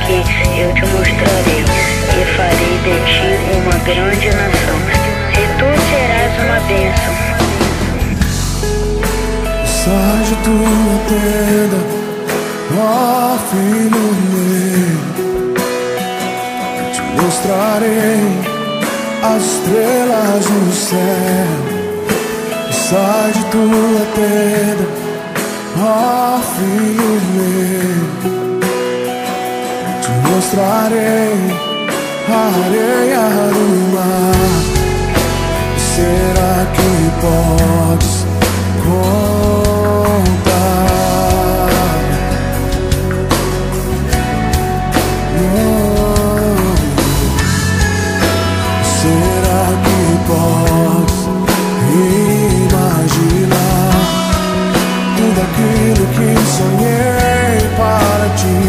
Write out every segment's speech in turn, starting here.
que eu te mostrarei e farei de ti uma grande nação, e tu serás uma bênção. Sai de tua tenda, ó filho meu, te mostrarei as estrelas no céu. Sai de tua tenda, ó filho meu, te mostrarei a areia do mar. Será que podes contar? Será que podes imaginar tudo aquilo que sonhei para ti,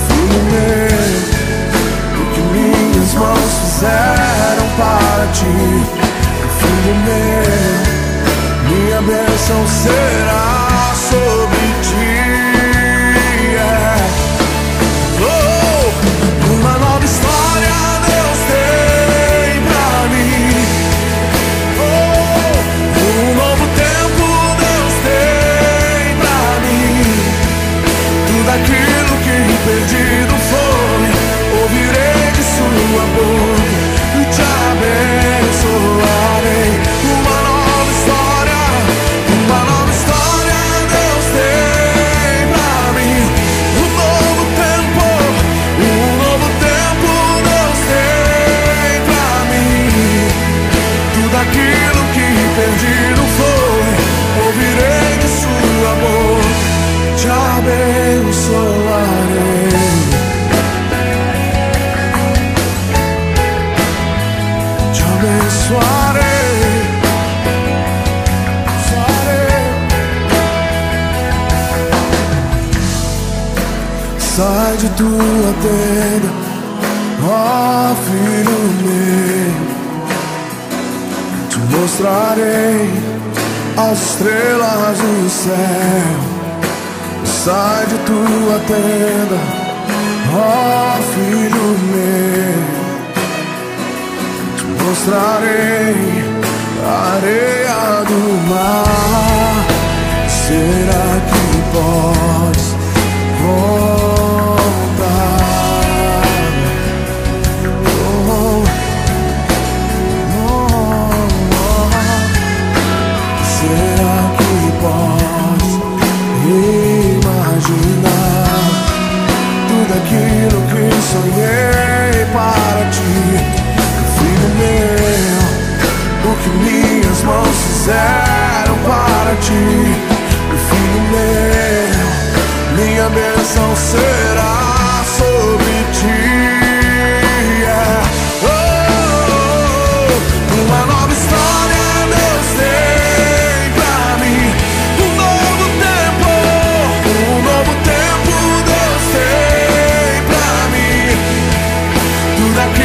filho meu? O que minhas mãos fizeram para ti, filho meu, minha bênção será sobre ti. Oh, uma nova história Deus tem pra mim. Oh, um novo tempo Deus tem pra mim. Tudo aquilo que perdido foi, ouvirei de sua boca e te abençoarei. Uma nova história Deus tem pra mim. Um novo tempo Deus tem pra mim. Tudo aquilo que perdido foi, ouvirei de sua boca, te abençoarei. Te abençoarei. Sai de tua tenda, ó filho meu, te mostrarei as estrelas no céu. Sai de tua tenda, ó filho meu, te mostrarei a areia do mar. Será que podes contar? Oh, oh, oh. Será que podes imaginar tudo aquilo que sonhei para ti, filho meu? O que minhas mãos fizeram para ti, filho meu, minha bênção será sobre ti. Oh, uma nova história Deus tem pra mim. Um novo tempo Deus tem pra mim. Tudo aquilo